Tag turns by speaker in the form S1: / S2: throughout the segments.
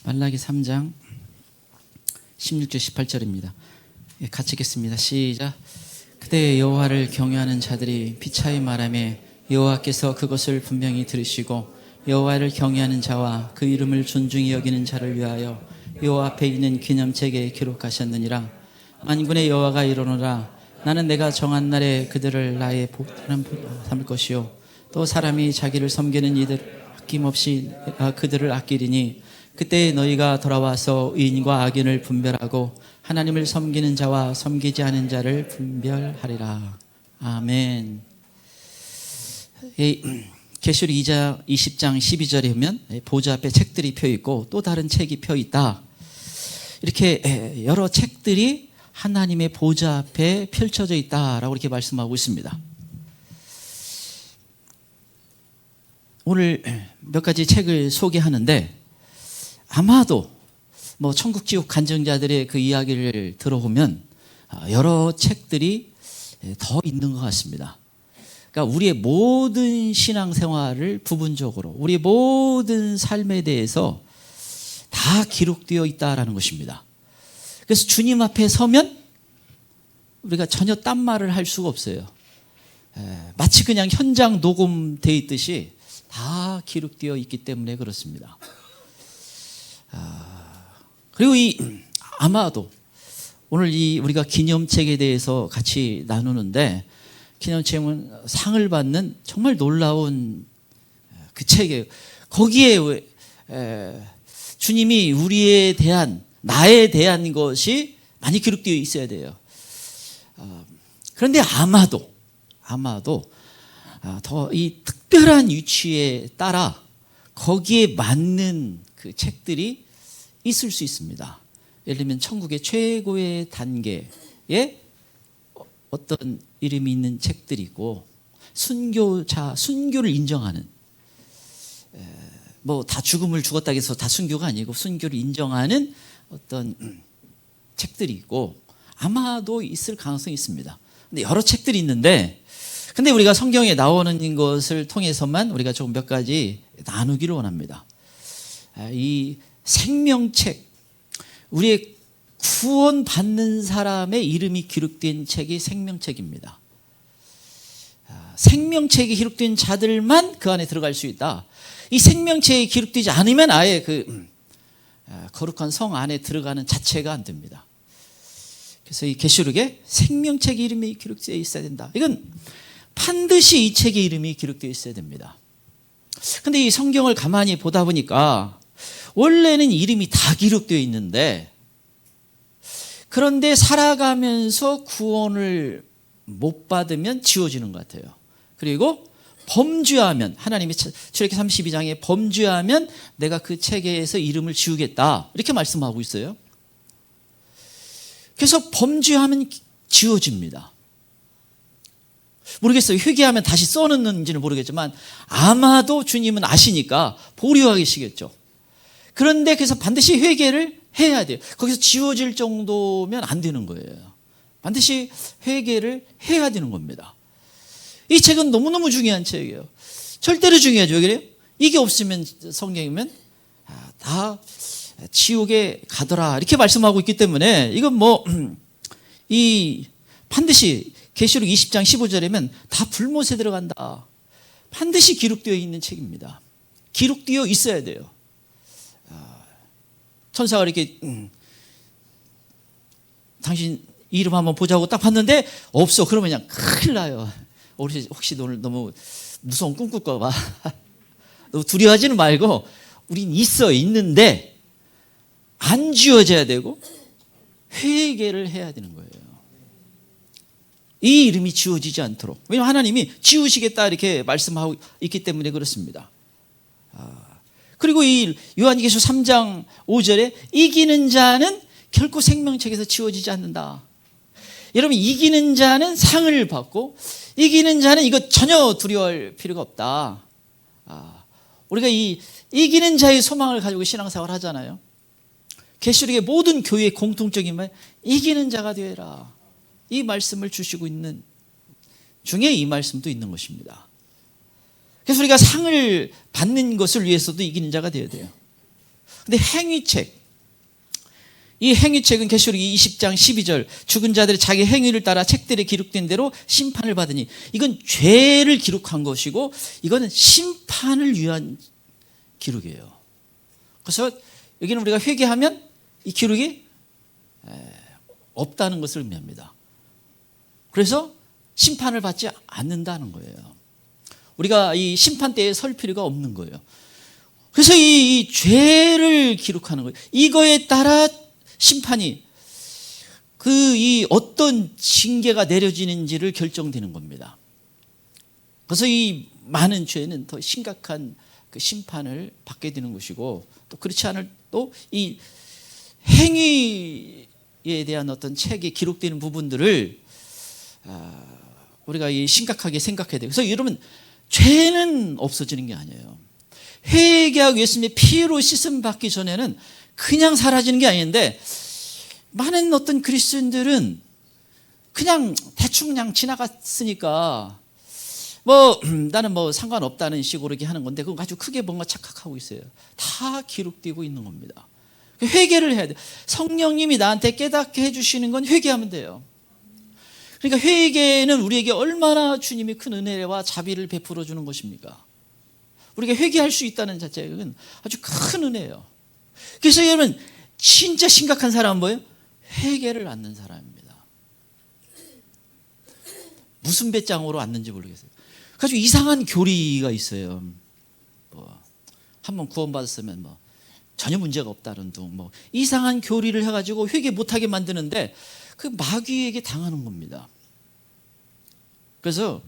S1: 말라기 3장 16절 18절입니다. 같이 읽겠습니다. 시작. 그때 여호와를 경외하는 자들이 피차에 말하며 여호와께서 그것을 분명히 들으시고 여호와를 경외하는 자와 그 이름을 존중히 여기는 자를 위하여 여호와 앞에 있는 기념책에 기록하셨느니라. 만군의 여호와가 이르노라. 나는 내가 정한 날에 그들을 나의 복되는 삼을 것이요 또 사람이 자기를 섬기는 이들 아낌없이 그들을 아끼리니 그때 너희가 돌아와서 의인과 악인을 분별하고 하나님을 섬기는 자와 섬기지 않은 자를 분별하리라. 아멘. 계시록 20장 12절에 보면 보좌 앞에 책들이 펴 있고 또 다른 책이 펴 있다. 이렇게 여러 책들이 하나님의 보좌 앞에 펼쳐져 있다라고 이렇게 말씀하고 있습니다. 오늘 몇 가지 책을 소개하는데 아마도 천국 지옥 간증자들의 그 이야기를 들어보면 여러 책들이 더 있는 것 같습니다. 그러니까 우리의 모든 신앙생활을 부분적으로 우리의 모든 삶에 대해서 다 기록되어 있다라는 것입니다. 그래서 주님 앞에 서면 우리가 전혀 딴 말을 할 수가 없어요. 마치 그냥 현장 녹음되어 있듯이 다 기록되어 있기 때문에 그렇습니다. 그리고 아마도 오늘 우리가 기념책에 대해서 같이 나누는데 기념책은 상을 받는 정말 놀라운 그 책이에요. 거기에 주님이 우리에 대한 나에 대한 것이 많이 기록되어 있어야 돼요. 그런데 아마도 더 이 특별한 위치에 따라 거기에 맞는 그 책들이 있을 수 있습니다. 예를 들면 천국의 최고의 단계에 어떤 이름이 있는 책들이 있고 순교를 인정하는 다 죽음을 죽었다고 해서 다 순교가 아니고 순교를 인정하는 어떤 책들이 있고 아마도 있을 가능성이 있습니다. 근데 여러 책들이 있는데 근데 우리가 성경에 나오는 것을 통해서만 우리가 조금 몇 가지 나누기를 원합니다. 이 생명책, 우리의 구원받는 사람의 이름이 기록된 책이 생명책입니다. 생명책이 기록된 자들만 그 안에 들어갈 수 있다. 이 생명책이 기록되지 않으면 아예 그 거룩한 성 안에 들어가는 자체가 안 됩니다. 그래서 이 계시록에 생명책 이름이 기록되어 있어야 된다. 이건 반드시 이 책의 이름이 기록되어 있어야 됩니다. 근데 이 성경을 가만히 보다 보니까 원래는 이름이 다 기록되어 있는데 그런데 살아가면서 구원을 못 받으면 지워지는 것 같아요. 그리고 범죄하면 하나님이 출애굽기 32장에 범죄하면 내가 그 책에서 이름을 지우겠다 이렇게 말씀하고 있어요. 그래서 범죄하면 지워집니다. 모르겠어요. 회개하면 다시 써놓는지는 모르겠지만 아마도 주님은 아시니까 보류하고 계시겠죠. 그런데 그래서 반드시 회개를 해야 돼요. 거기서 지워질 정도면 안 되는 거예요. 반드시 회개를 해야 되는 겁니다. 이 책은 너무너무 중요한 책이에요. 절대로 중요하죠. 왜 그래요? 이게 없으면 성경이면 다 지옥에 가더라 이렇게 말씀하고 있기 때문에 이건 반드시 계시록 20장 15절에면 다 불못에 들어간다. 반드시 기록되어 있는 책입니다. 기록되어 있어야 돼요. 천사가 이렇게 당신 이름 한번 보자고 딱 봤는데 없어. 그러면 그냥 큰일 나요. 혹시 오늘 너무 무서운 꿈 꿀까 봐. 너무 두려워하지는 말고 우린 있는데 안 지워져야 되고 회개를 해야 되는 거예요. 이 이름이 지워지지 않도록. 왜냐하면 하나님이 지우시겠다 이렇게 말씀하고 있기 때문에 그렇습니다. 그리고 이 요한계시록 3장 5절에 이기는 자는 결코 생명책에서 지워지지 않는다. 여러분 이기는 자는 상을 받고 이기는 자는 이거 전혀 두려워할 필요가 없다. 우리가 이 이기는 자의 소망을 가지고 신앙생활 하잖아요. 계시록의 모든 교회의 공통적인 말 이기는 자가 되어라. 이 말씀을 주시고 있는 중에 이 말씀도 있는 것입니다. 그래서 우리가 상을 받는 것을 위해서도 이기는 자가 되어야 돼요. 근데 행위책, 이 행위책은 계시록이 20장 12절 죽은 자들이 자기 행위를 따라 책들에 기록된 대로 심판을 받으니, 이건 죄를 기록한 것이고 이거는 심판을 위한 기록이에요. 그래서 여기는 우리가 회개하면 이 기록이 없다는 것을 의미합니다. 그래서 심판을 받지 않는다는 거예요. 우리가 이 심판대에 설 필요가 없는 거예요. 그래서 이 죄를 기록하는 거예요. 이거에 따라 심판이 이 어떤 징계가 내려지는지를 결정되는 겁니다. 그래서 이 많은 죄는 더 심각한 그 심판을 받게 되는 것이고, 또 그렇지 않을 또 이 행위에 대한 어떤 책에 기록되는 부분들을 우리가 심각하게 생각해야 돼요. 그래서 여러분, 죄는 없어지는 게 아니에요. 회개하고 예수님의 피로 씻음 받기 전에는 그냥 사라지는 게 아닌데, 많은 어떤 그리스도인들은 그냥 대충 그냥 지나갔으니까 나는 상관없다는 식으로 이렇게 하는 건데, 그거 아주 크게 뭔가 착각하고 있어요. 다 기록되고 있는 겁니다. 회개를 해야 돼요. 성령님이 나한테 깨닫게 해주시는 건 회개하면 돼요. 그러니까 회개는 우리에게 얼마나 주님이 큰 은혜와 자비를 베풀어 주는 것입니까? 우리가 회개할 수 있다는 자체는 아주 큰 은혜예요. 그래서 여러분, 진짜 심각한 사람은 뭐예요? 회개를 않는 사람입니다. 무슨 배짱으로 앉는지 모르겠어요. 아주 이상한 교리가 있어요. 한번 구원받았으면 전혀 문제가 없다는 둥, 이상한 교리를 해가지고 회개 못하게 만드는데, 그 마귀에게 당하는 겁니다. 그래서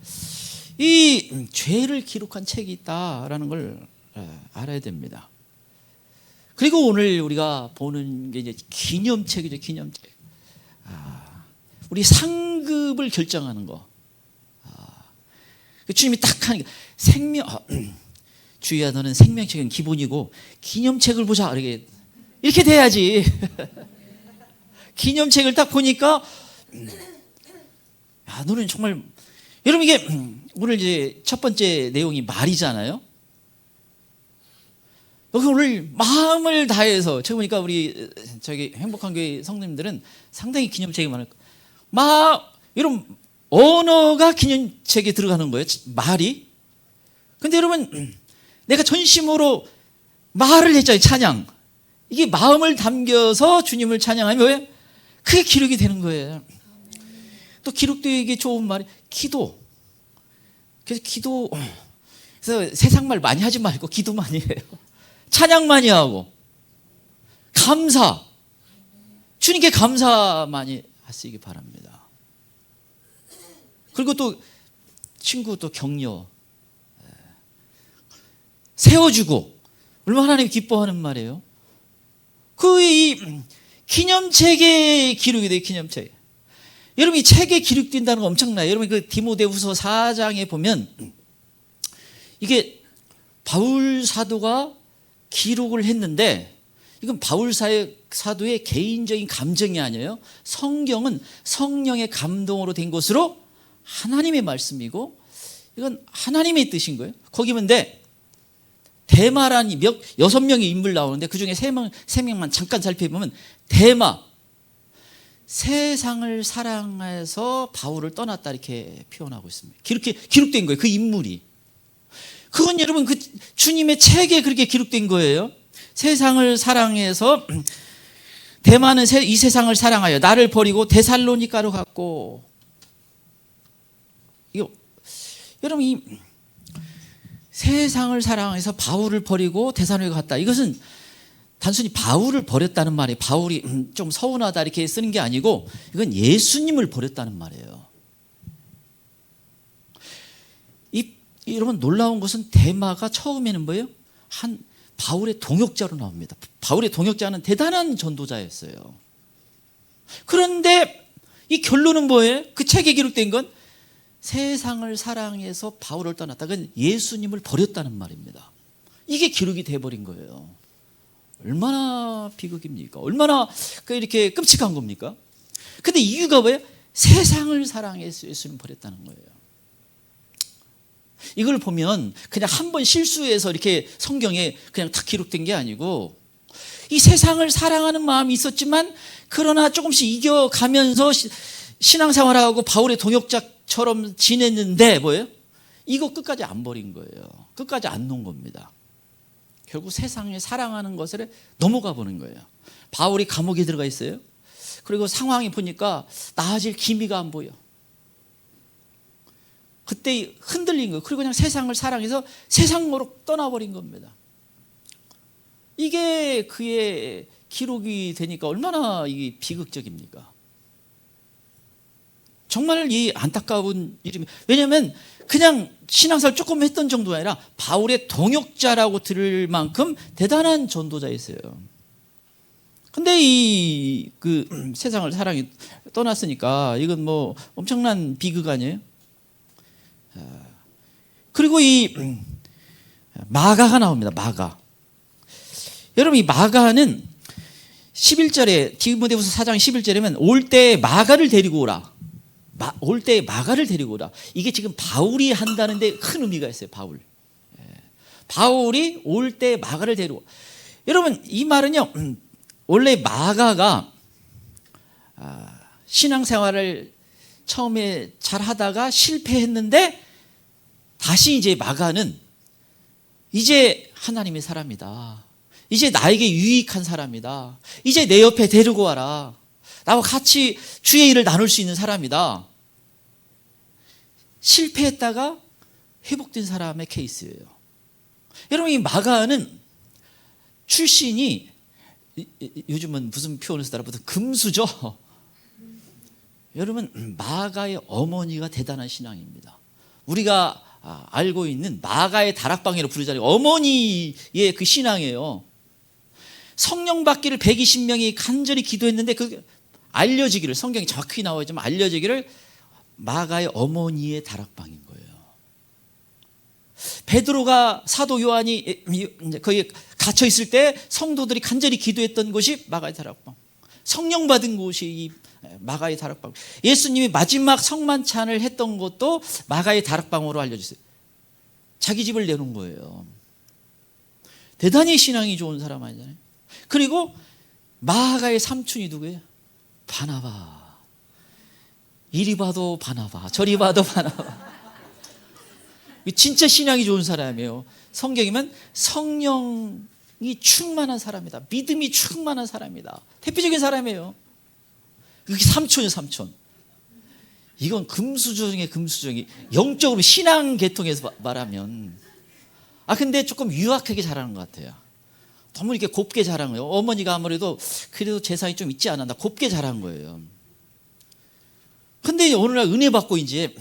S1: 이 죄를 기록한 책이 있다라는 걸 알아야 됩니다. 그리고 오늘 우리가 보는 게 이제 기념책이죠. 기념책. 우리 상급을 결정하는 거. 주님이 딱 하는 게 주희야, 너는 생명책은 기본이고 기념책을 보자, 이렇게 돼야지. 기념책을 딱 보니까 너는 정말, 여러분, 이게 오늘 이제 첫 번째 내용이 말이잖아요. 오늘 마음을 다해서, 제가 보니까 우리 행복한 교회 성도님들은 상당히 기념책이 많을 거예요. 이런 언어가 기념책에 들어가는 거예요, 말이. 근데 여러분, 내가 전심으로 말을 했잖아요, 찬양. 이게 마음을 담겨서 주님을 찬양하면 왜? 그게 기록이 되는 거예요. 또 기록되기 좋은 말이 기도. 그래서 세상 말 많이 하지 말고 기도 많이 해요. 찬양 많이 하고 감사, 주님께 감사 많이 하시기 바랍니다. 그리고 또 친구 또 격려 세워주고, 얼마나 하나님 기뻐하는 말이에요. 이 기념책에 기록이 돼요. 기념책. 여러분, 이 책에 기록된다는 거 엄청나요. 여러분, 그 디모데후서 4장에 보면 이게 바울 사도가 기록을 했는데, 이건 바울 사도의 개인적인 감정이 아니에요. 성경은 성령의 감동으로 된 것으로 하나님의 말씀이고, 이건 하나님의 뜻인 거예요. 거기 보는데 데마라니 6명의 인물 나오는데, 그 중에 3명만 잠깐 살펴보면, 데마, 세상을 사랑해서 바울을 떠났다, 이렇게 표현하고 있습니다. 이렇게 기록된 거예요, 그 인물이. 그건 여러분, 그 주님의 책에 그렇게 기록된 거예요. 세상을 사랑해서, 데마는 이 세상을 사랑하여 나를 버리고 데살로니가로 갔고. 여러분, 이 세상을 사랑해서 바울을 버리고 데살로니가 갔다, 이것은 단순히 바울을 버렸다는 말이에요. 바울이 좀 서운하다 이렇게 쓰는 게 아니고, 이건 예수님을 버렸다는 말이에요. 여러분, 놀라운 것은 데마가 처음에는 뭐예요? 바울의 동역자로 나옵니다. 바울의 동역자는 대단한 전도자였어요. 그런데 이 결론은 뭐예요? 그 책에 기록된 건 세상을 사랑해서 바울을 떠났다. 그건 예수님을 버렸다는 말입니다. 이게 기록이 돼버린 거예요. 얼마나 비극입니까? 얼마나 이렇게 끔찍한 겁니까? 근데 이유가 뭐예요? 세상을 사랑해서 예수님을 버렸다는 거예요. 이걸 보면 그냥 한 번 실수해서 이렇게 성경에 그냥 딱 기록된 게 아니고, 이 세상을 사랑하는 마음이 있었지만 그러나 조금씩 이겨가면서 신앙생활하고 바울의 동역자처럼 지냈는데 뭐예요? 이거 끝까지 안 버린 거예요. 끝까지 안 놓은 겁니다. 결국 세상에 사랑하는 것을 넘어가 보는 거예요. 바울이 감옥에 들어가 있어요. 그리고 상황이 보니까 나아질 기미가 안 보여. 그때 흔들린 거예요. 그리고 그냥 세상을 사랑해서 세상으로 떠나버린 겁니다. 이게 그의 기록이 되니까 얼마나 이게 비극적입니까? 정말 이 안타까운 일입니다. 왜냐하면 그냥 신앙생활 조금 했던 정도가 아니라 바울의 동역자라고 들을 만큼 대단한 전도자였어요. 근데 이 세상을 사랑이 떠났으니까 이건 뭐 엄청난 비극 아니에요? 그리고 이 마가가 나옵니다. 마가. 여러분 이 마가는 11절에 디모데후서 4장 11절에는 올 때 마가를 데리고 오라. 올 때 마가를 데리고 오라. 이게 지금 바울이 한다는데 큰 의미가 있어요. 바울이 올 때 마가를 데리고. 여러분 이 말은요. 원래 마가가 신앙생활을 처음에 잘 하다가 실패했는데 다시 이제 마가는 이제 하나님의 사람이다. 이제 나에게 유익한 사람이다. 이제 내 옆에 데리고 와라. 나와 같이 주의 일을 나눌 수 있는 사람이다. 실패했다가 회복된 사람의 케이스예요. 여러분 이 마가는 출신이 요즘은 무슨 표현을 쓰더라 보통 금수저. 여러분 마가의 어머니가 대단한 신앙입니다. 우리가 알고 있는 마가의 다락방이라고 부르잖아요. 어머니의 그 신앙이에요. 성령 받기를 120명이 간절히 기도했는데 그 알려지기를, 성경이 정확히 나와있지만 알려지기를 마가의 어머니의 다락방인 거예요. 베드로가 사도 요한이 거기에 갇혀 있을 때 성도들이 간절히 기도했던 곳이 마가의 다락방. 성령 받은 곳이 이 마가의 다락방. 예수님이 마지막 성만찬을 했던 것도 마가의 다락방으로 알려졌어요. 자기 집을 내놓은 거예요. 대단히 신앙이 좋은 사람 아니잖아요. 그리고 마가의 삼촌이 누구예요? 바나바. 이리 봐도 바나바, 저리 봐도 바나바. 진짜 신앙이 좋은 사람이에요. 성경이면 성령이 충만한 사람이다. 믿음이 충만한 사람이다. 대표적인 사람이에요. 그게 삼촌이에요, 삼촌. 이건 금수저 중에 금수저이 영적으로 신앙 계통에서 말하면. 근데 조금 유약하게 자라는 것 같아요. 너무 이렇게 곱게 자란 거예요. 어머니가 아무래도 그래도 재산이 좀 있지 않았나 곱게 자란 거예요. 근데 오늘날 은혜 받고 이제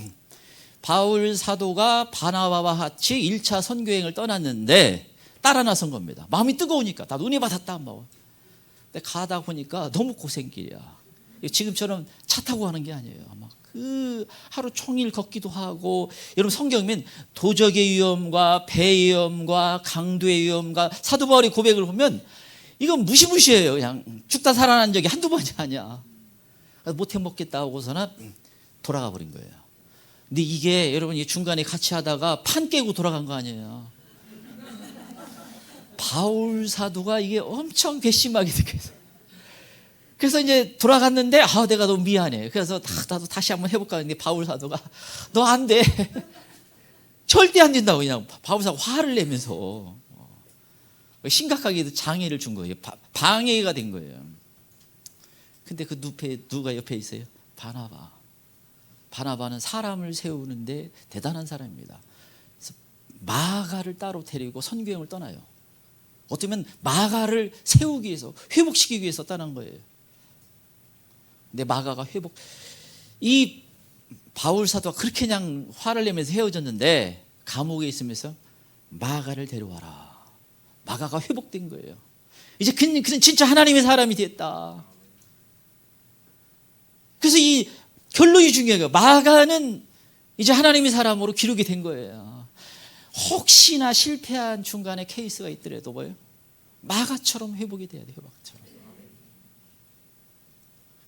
S1: 바울 사도가 바나바와 같이 1차 선교행을 떠났는데 따라 나선 겁니다. 마음이 뜨거우니까 나도 은혜 받았다. 근데 가다 보니까 너무 고생길이야. 지금처럼 차 타고 가는 게 아니에요. 아마 그 하루 종일 걷기도 하고. 여러분 성경이면 도적의 위험과 배의 위험과 강도의 위험과 사도 바울의 고백을 보면 이건 무시무시해요. 그냥 죽다 살아난 적이 한두 번이 아니야. 못 해먹겠다 하고서는 돌아가 버린 거예요. 근데 이게 여러분 중간에 같이 하다가 판 깨고 돌아간 거 아니에요. 바울 사도가 이게 엄청 괘씸하게 느껴서 그래서 이제 돌아갔는데 내가 너무 미안해. 그래서 나도 다시 한번 해볼까 했는데 바울 사도가 너 안 돼. 절대 안 된다고 그냥 바울 사도가 화를 내면서 심각하게 장애를 준 거예요. 방해가 된 거예요. 근데 그 누가 옆에 있어요? 바나바. 바나바는 사람을 세우는데 대단한 사람입니다. 그래서 마가를 따로 데리고 선교행을 떠나요. 어쩌면 마가를 세우기 위해서, 회복시키기 위해서 떠난 거예요. 근데 마가가 이 바울 사도가 그렇게 그냥 화를 내면서 헤어졌는데 감옥에 있으면서 마가를 데려와라. 마가가 회복된 거예요. 이제 그는 진짜 하나님의 사람이 됐다. 그래서 이 결론이 중요해요. 마가는 이제 하나님의 사람으로 기록이 된 거예요. 혹시나 실패한 중간에 케이스가 있더라도 뭐예요? 마가처럼 회복이 돼야 돼요. 마가처럼.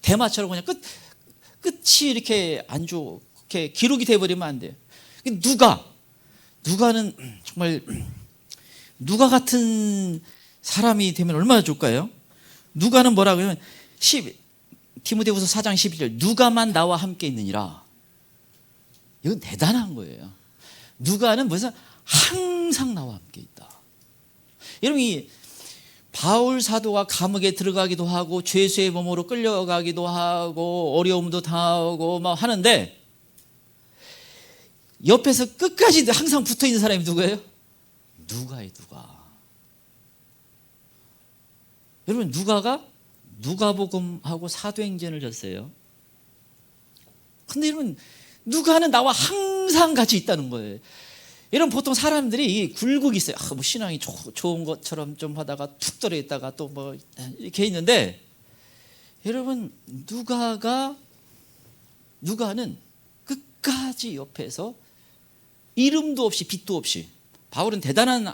S1: 대마처럼 그냥 끝이 이렇게 안 좋게 기록이 돼버리면 안 돼요. 누가는 정말 누가 같은 사람이 되면 얼마나 좋을까요? 누가는 뭐라고 하면 디모데후서 4장 12절 누가만 나와 함께 있느니라. 이건 대단한 거예요. 누가는 무슨 항상 나와 함께 있다. 여러분, 이 바울 사도가 감옥에 들어가기도 하고 죄수의 몸으로 끌려가기도 하고 어려움도 당하고 막 하는데 옆에서 끝까지 항상 붙어있는 사람이 누구예요? 누가예요. 누가. 여러분, 누가가 누가복음하고 사도행전을 줬어요. 근데 여러분, 누가는 나와 항상 같이 있다는 거예요. 여러분, 보통 사람들이 이 굴곡이 있어요. 뭐 신앙이 좋은 것처럼 좀 하다가 툭 떨어 있다가 또 뭐 이렇게 있는데, 여러분, 누가는 끝까지 옆에서 이름도 없이 빛도 없이, 바울은 대단한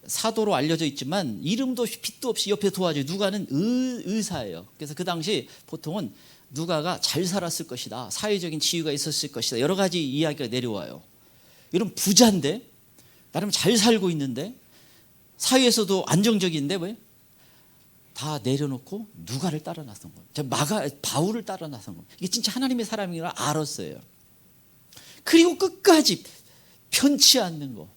S1: 사도로 알려져 있지만 이름도 없이 빛도 없이 옆에 도와줘요. 누가는 의사예요. 그래서 그 당시 보통은 누가가 잘 살았을 것이다, 사회적인 지위가 있었을 것이다, 여러 가지 이야기가 내려와요. 이런 부자인데, 나름 잘 살고 있는데, 사회에서도 안정적인데 왜? 다 내려놓고 누가를 따라 나선 거예요. 바울을 따라 나선 거예요. 이게 진짜 하나님의 사람이라 알았어요. 그리고 끝까지 편치 않는 거.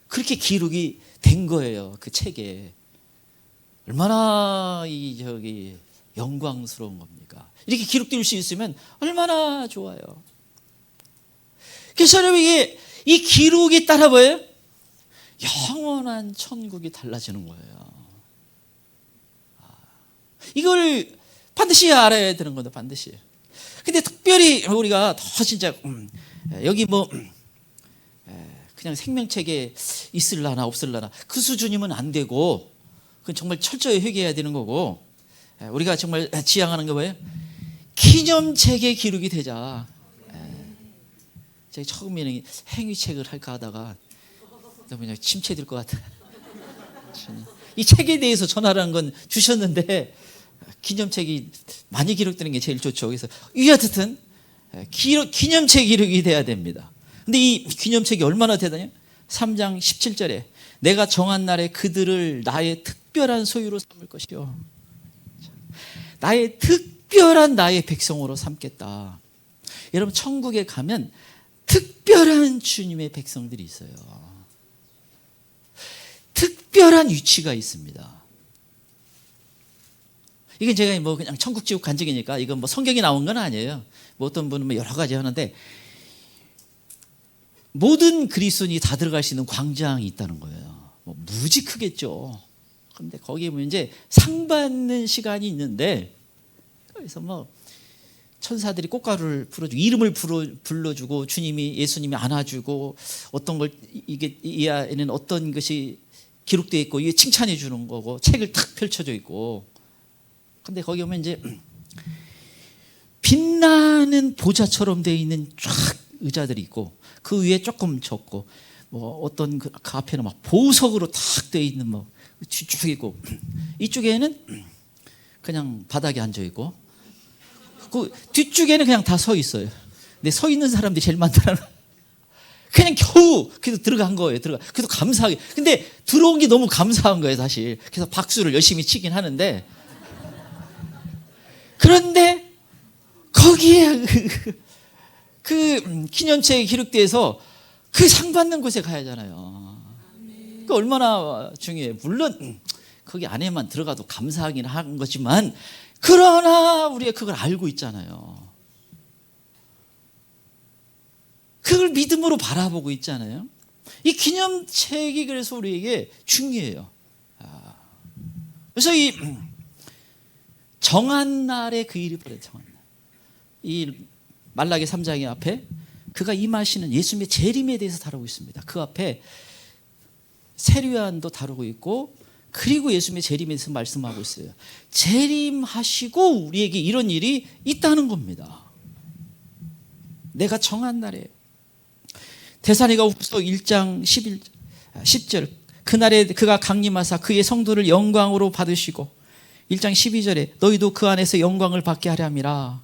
S1: 그렇게 기록이 된 거예요. 그 책에. 얼마나 영광스러운 겁니까? 이렇게 기록될 수 있으면 얼마나 좋아요. 그래서 여러분, 이 기록이 따라 뭐예요? 영원한 천국이 달라지는 거예요. 이걸 반드시 알아야 되는 건데, 반드시. 근데 특별히 우리가 더 진짜 여기 뭐 그냥 생명책에 있을라나 없을라나 그 수준이면 안 되고, 그건 정말 철저히 회개해야 되는 거고, 우리가 정말 지향하는 게 뭐예요? 기념책에 기록이 되자. 제가 처음에는 행위책을 할까 하다가 그냥 침체될 것 같아. 이 책에 대해서 전하라는 건 주셨는데 기념책이 많이 기록되는 게 제일 좋죠. 그래서 어쨌든 기념책 기록이 돼야 됩니다. 근데 이 기념책이 얼마나 대단해요? 3장 17절에 내가 정한 날에 그들을 나의 특별한 소유로 삼을 것이요, 나의 특별한 나의 백성으로 삼겠다. 여러분, 천국에 가면 특별한 주님의 백성들이 있어요. 특별한 위치가 있습니다. 이게 제가 뭐 그냥 천국 지옥 간증이니까 이건 뭐 성경에 나온 건 아니에요. 뭐 어떤 분은 뭐 여러 가지 하는데, 모든 그리스도인이 다 들어갈 수 있는 광장이 있다는 거예요. 뭐 무지 크겠죠. 그런데 거기에 보면 이제 상 받는 시간이 있는데, 그래서 뭐 천사들이 꽃가루를 풀어주고 이름을 불러주고 예수님이 안아주고, 어떤 걸 이 안에는 어떤 것이 기록되어 있고 이게 칭찬해 주는 거고, 책을 탁 펼쳐져 있고. 근데 거기 오면 이제 빛나는 보좌처럼 되어 있는 쫙 의자들이 있고, 그 위에 조금 적고, 뭐 어떤 그 앞에는 막 보석으로 탁 되어 있는 뭐 쭉 있고, 이쪽에는 그냥 바닥에 앉아 있고, 그 뒤쪽에는 그냥 다 서 있어요. 근데 서 있는 사람들이 제일 많더라고요. 그냥 겨우 그래도 들어간 거예요. 그래도 감사하게. 근데 들어온 게 너무 감사한 거예요, 사실. 그래서 박수를 열심히 치긴 하는데, 그런데 거기에 그 기념책에 기록돼서 그 상 받는 곳에 가야 하잖아요. 그 얼마나 중요해요. 물론 거기 안에만 들어가도 감사하긴 한 거지만, 그러나 우리가 그걸 알고 있잖아요. 그걸 믿음으로 바라보고 있잖아요. 이 기념책이 그래서 우리에게 중요해요. 그래서 이 정한 날에 그 일이 벌어요. 정한 날. 이 말라기 3장의 앞에 그가 임하시는 예수님의 재림에 대해서 다루고 있습니다. 그 앞에 세례요한도 다루고 있고, 그리고 예수님의 재림에 대해서 말씀하고 있어요. 재림하시고 우리에게 이런 일이 있다는 겁니다. 내가 정한 날에. 데살로니가후서 1장 10절 그날에 그가 강림하사 그의 성도를 영광으로 받으시고, 1장 12절에 너희도 그 안에서 영광을 받게 하려 함이라.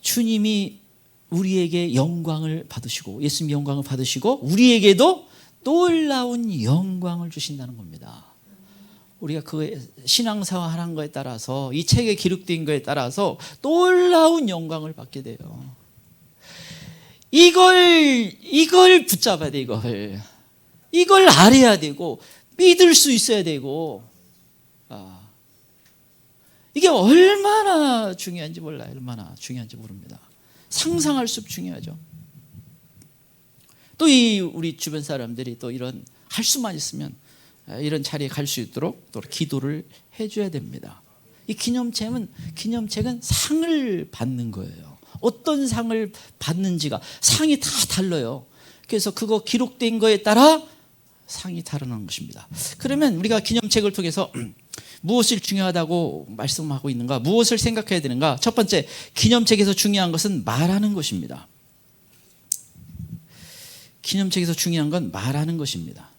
S1: 주님이 우리에게 영광을 받으시고, 예수님 영광을 받으시고, 우리에게도 놀라운 영광을 주신다는 겁니다. 우리가 그 신앙생활 하는 거에 따라서, 이 책에 기록된 거에 따라서 놀라운 영광을 받게 돼요. 이걸 붙잡아야 돼. 이걸 알아야 되고 믿을 수 있어야 되고, 이게 얼마나 중요한지 몰라요. 얼마나 중요한지 모릅니다. 상상할 수 중요하죠. 또 우리 주변 사람들이 또 이런 할 수만 있으면 이런 자리에 갈 수 있도록 또 기도를 해줘야 됩니다. 이 기념책은 상을 받는 거예요. 어떤 상을 받는지가 상이 다 달라요. 그래서 그거 기록된 거에 따라 상이 다르는 것입니다. 그러면 우리가 기념책을 통해서 무엇을 중요하다고 말씀하고 있는가, 무엇을 생각해야 되는가? 첫 번째, 기념책에서 중요한 것은 말하는 것입니다. 기념책에서 중요한 건 말하는 것입니다.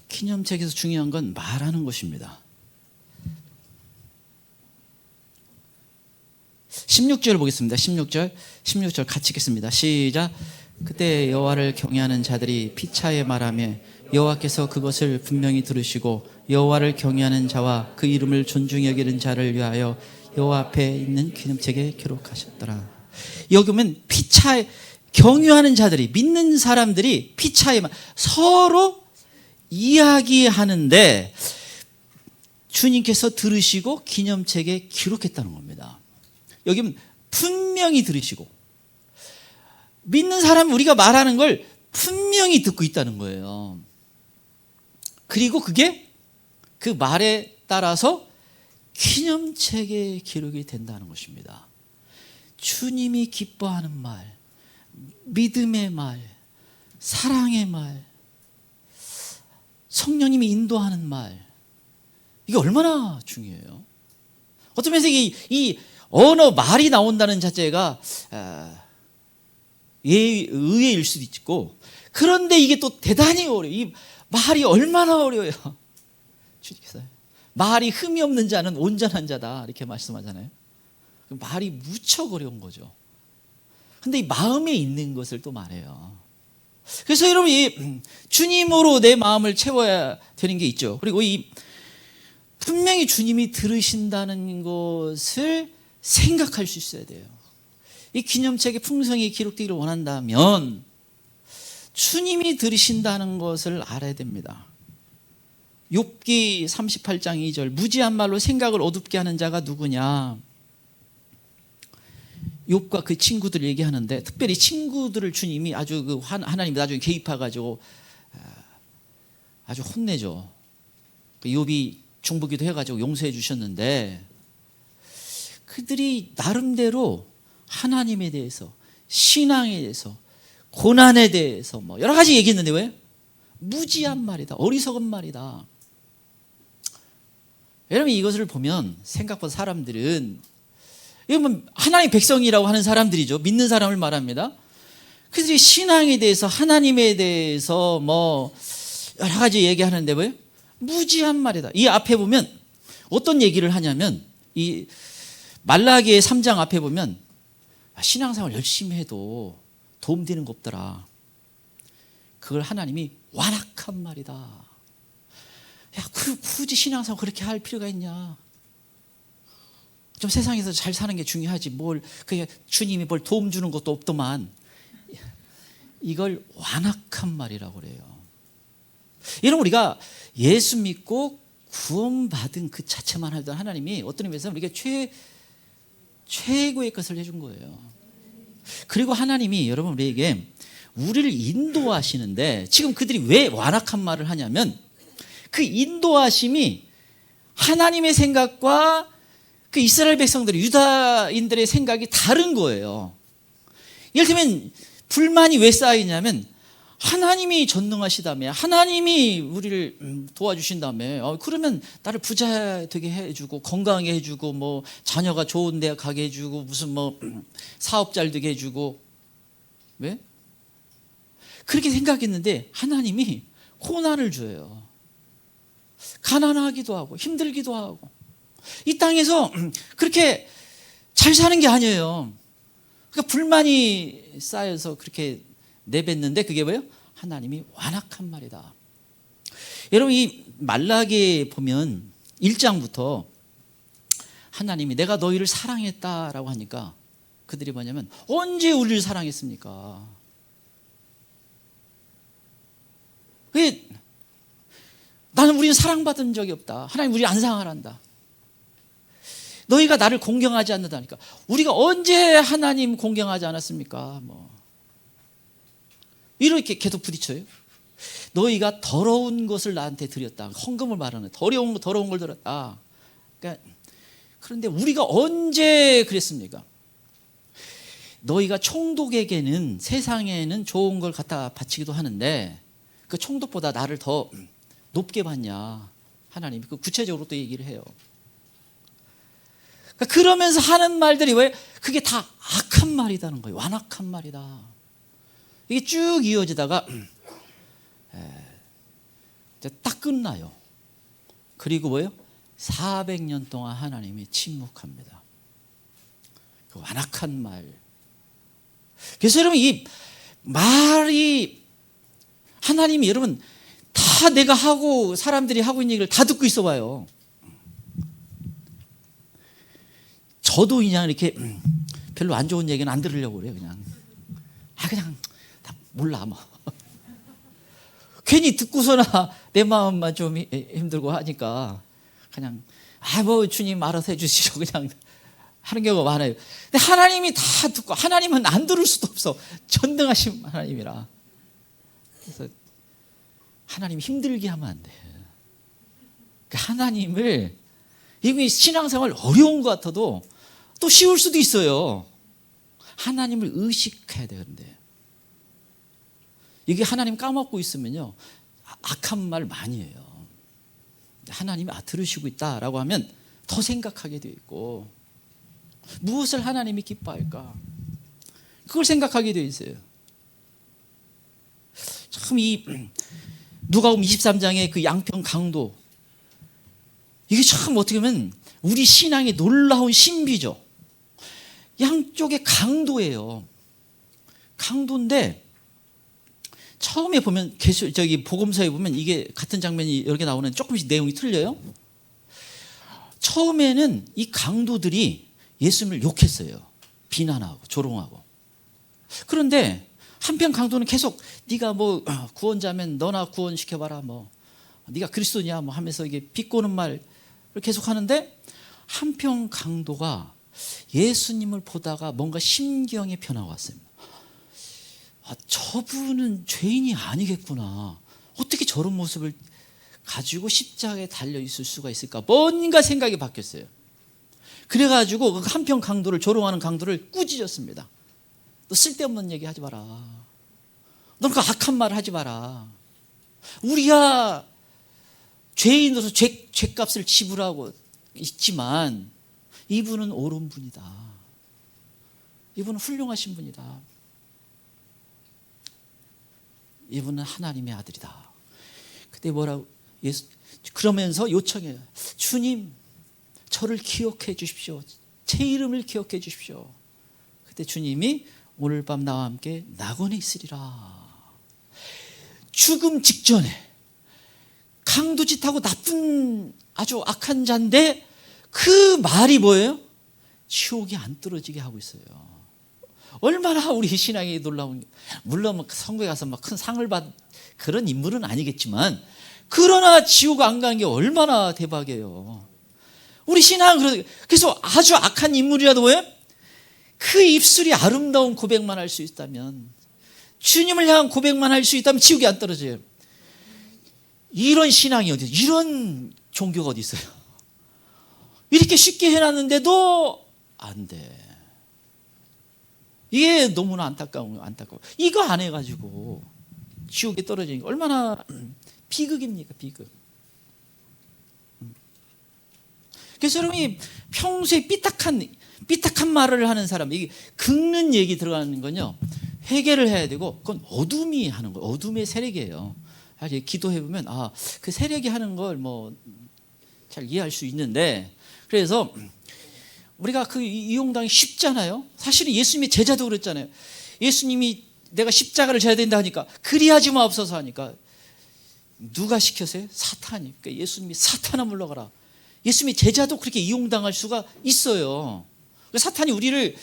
S1: 기념책에서 중요한 건 말하는 것입니다. 16절 보겠습니다. 16절 같이 읽겠습니다. 시작. 그때 여호와를 경외하는 자들이 피차에 말하며 여호와께서 그것을 분명히 들으시고 여호와를 경외하는 자와 그 이름을 존중히 여기는 자를 위하여 여호와 앞에 있는 기념책에 기록하셨더라. 여기 보면 피차에 경외하는 자들이, 믿는 사람들이 피차에 서로 이야기하는데 주님께서 들으시고 기념책에 기록했다는 겁니다. 여기는 분명히 들으시고, 믿는 사람이 우리가 말하는 걸 분명히 듣고 있다는 거예요. 그리고 그게 그 말에 따라서 기념책에 기록이 된다는 것입니다. 주님이 기뻐하는 말, 믿음의 말, 사랑의 말, 성령님이 인도하는 말, 이게 얼마나 중요해요. 어떤 면에서 이 언어, 말이 나온다는 자체가 의외일 수도 있고, 그런데 이게 또 대단히 어려워요. 이 말이 얼마나 어려워요. 주님께서 말이 흠이 없는 자는 온전한 자다 이렇게 말씀하잖아요. 말이 무척 어려운 거죠. 근데 이 마음에 있는 것을 또 말해요. 그래서 여러분, 이 주님으로 내 마음을 채워야 되는 게 있죠. 그리고 이 분명히 주님이 들으신다는 것을 생각할 수 있어야 돼요. 이 기념책에 풍성히 기록되기를 원한다면 주님이 들으신다는 것을 알아야 됩니다. 욥기 38장 2절, 무지한 말로 생각을 어둡게 하는 자가 누구냐. 욥과 그 친구들 얘기하는데, 특별히 친구들을 주님이 아주 하나님이 나중에 개입해가지고 아주 혼내죠. 욥이 중보기도 해가지고 용서해 주셨는데, 그들이 나름대로 하나님에 대해서, 신앙에 대해서, 고난에 대해서 뭐 여러 가지 얘기했는데 왜? 무지한 말이다, 어리석은 말이다. 여러분, 이것을 보면 생각보다 사람들은, 이건 하나님의 백성이라고 하는 사람들이죠. 믿는 사람을 말합니다. 그들이 신앙에 대해서, 하나님에 대해서 뭐 여러 가지 얘기하는데 왜? 무지한 말이다. 이 앞에 보면 어떤 얘기를 하냐면, 이 말라기의 3장 앞에 보면 신앙생활 열심히 해도 도움되는 거 없더라. 그걸 하나님이 완악한 말이다. 야, 굳이 신앙생활 그렇게 할 필요가 있냐. 좀 세상에서 잘 사는 게 중요하지, 뭘 그게 주님이 뭘 도움 주는 것도 없더만. 이걸 완악한 말이라고 그래요. 여러분, 우리가 예수 믿고 구원받은 그 자체만 하던 하나님이 어떤 의미에서 우리에게 최고의 것을 해준 거예요. 그리고 하나님이 여러분 우리에게 우리를 인도하시는데, 지금 그들이 왜 완악한 말을 하냐면, 그 인도하심이 하나님의 생각과 그 이스라엘 백성들의, 유다인들의 생각이 다른 거예요. 예를 들면 불만이 왜 쌓이냐면, 하나님이 전능하시다며, 하나님이 우리를 도와주신다며, 그러면 나를 부자 되게 해주고 건강하게 해주고 뭐 자녀가 좋은 데 가게 해주고 무슨 뭐 사업 잘 되게 해주고, 왜? 그렇게 생각했는데 하나님이 고난을 줘요. 가난하기도 하고 힘들기도 하고 이 땅에서 그렇게 잘 사는 게 아니에요. 그러니까 불만이 쌓여서 그렇게 내뱉는데 그게 뭐예요? 하나님이 완악한 말이다. 여러분 이 말라기에 보면 1장부터 하나님이 내가 너희를 사랑했다라고 하니까 그들이 뭐냐면 언제 우리를 사랑했습니까? 왜 나는 우리는 사랑받은 적이 없다. 하나님 우리 안 사랑한다. 너희가 나를 공경하지 않는다니까. 우리가 언제 하나님 공경하지 않았습니까? 이렇게 계속 부딪혀요. 너희가 더러운 것을 나한테 드렸다. 헌금을 말하는 더러운 걸 드렸다. 그러니까 그런데 우리가 언제 그랬습니까? 너희가 총독에게는 세상에는 좋은 걸 갖다 바치기도 하는데 그 총독보다 나를 더 높게 봤냐. 하나님이 그 구체적으로 또 얘기를 해요. 그러면서 하는 말들이 왜 그게 다 악한 말이다는 거예요. 완악한 말이다. 이게 쭉 이어지다가 딱 끝나요. 그리고 뭐예요? 400년 동안 하나님이 침묵합니다. 그 완악한 말. 그래서 여러분 이 말이 하나님이 여러분 다 내가 하고 사람들이 하고 있는 얘기를 다 듣고 있어 봐요. 저도 그냥 이렇게 별로 안 좋은 얘기는 안 들으려고 그래요. 그냥 다 몰라 뭐. 괜히 듣고서나 내 마음만 좀 힘들고 하니까 그냥 뭐 주님 알아서 해주시죠 그냥 하는 경우가 많아요. 근데 하나님이 다 듣고 하나님은 안 들을 수도 없어. 전능하신 하나님이라. 그래서 하나님 힘들게 하면 안 돼. 하나님을 이게 신앙생활 어려운 것 같아도 또 쉬울 수도 있어요. 하나님을 의식해야 되는데 이게 하나님 까먹고 있으면요 악한 말 많이 해요. 하나님이 들으시고 있다라고 하면 더 생각하게 돼 있고 무엇을 하나님이 기뻐할까 그걸 생각하게 돼 있어요. 참 이 누가복음 23장의 그 양평 강도 이게 참 어떻게 보면 우리 신앙의 놀라운 신비죠. 양쪽에 강도예요. 강도인데 처음에 보면 저기 복음서에 보면 이게 같은 장면이 여러 개 나오는데 조금씩 내용이 틀려요. 처음에는 이 강도들이 예수님을 욕했어요. 비난하고 조롱하고. 그런데 한편 강도는 계속 네가 뭐 구원자면 너나 구원시켜봐라 뭐 네가 그리스도냐 뭐 하면서 이게 비꼬는 말을 계속 하는데 한편 강도가 예수님을 보다가 뭔가 심경의 변화가 왔습니다. 저분은 죄인이 아니겠구나. 어떻게 저런 모습을 가지고 십자가에 달려 있을 수가 있을까? 뭔가 생각이 바뀌었어요. 그래가지고 그 한편 강도를 조롱하는 강도를 꾸짖었습니다. 너 쓸데없는 얘기 하지 마라. 넌 그 악한 말 하지 마라. 우리가 죄인으로서 죄값을 지불하고 있지만 이분은 옳은 분이다. 이분은 훌륭하신 분이다. 이분은 하나님의 아들이다. 그때 뭐라고 그러면서 요청해요. 주님 저를 기억해 주십시오. 제 이름을 기억해 주십시오. 그때 주님이 오늘 밤 나와 함께 낙원에 있으리라. 죽음 직전에 강도짓하고 나쁜 아주 악한 자인데 그 말이 뭐예요? 지옥에 안 떨어지게 하고 있어요. 얼마나 우리 신앙이 놀라운, 물론 선거에 가서 막 큰 상을 받은 그런 인물은 아니겠지만 그러나 지옥 안 가는 게 얼마나 대박이에요. 우리 신앙은 그래서 아주 악한 인물이라도 왜? 그 입술이 아름다운 고백만 할 수 있다면, 주님을 향한 고백만 할 수 있다면 지옥에 안 떨어져요. 이런 신앙이 어디 있어요? 이런 종교가 어디 있어요? 이렇게 쉽게 해놨는데도 안 돼. 이게 너무나 안타까워. 이거 안 해가지고 지옥에 떨어지는 게 얼마나 비극입니까? 비극. 그래서 여러분이 평소에 삐딱한 말을 하는 사람, 이게 긁는 얘기 들어가는 건요, 회개를 해야 되고, 그건 어둠이 하는 거예요. 어둠의 세력이에요. 기도해 보면 그 세력이 하는 걸 뭐 잘 이해할 수 있는데, 그래서 우리가 그 이용당이 쉽잖아요. 사실은 예수님의 제자도 그랬잖아요. 예수님이 내가 십자가를 져야 된다 하니까 그리하지 마옵소서 하니까 누가 시켰어요? 사탄이. 그러니까 예수님이 사탄아 물러가라. 예수님의 제자도 그렇게 이용당할 수가 있어요. 사탄이 우리를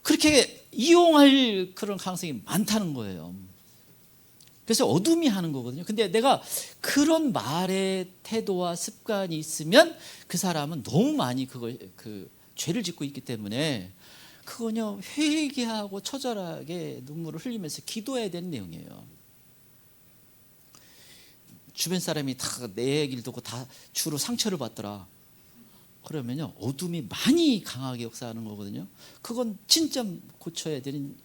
S1: 그렇게 이용할 그런 가능성이 많다는 거예요. 그래서 어둠이 하는 거거든요. 근데 내가 그런 말의 태도와 습관이 있으면 그 사람은 너무 많이 그 죄를 짓고 있기 때문에 그거는요, 회개하고 처절하게 눈물을 흘리면서 기도해야 되는 내용이에요. 주변 사람이 다 내 얘기를 듣고 다 주로 상처를 받더라. 그러면요, 어둠이 많이 강하게 역사하는 거거든요. 그건 진짜 고쳐야 되는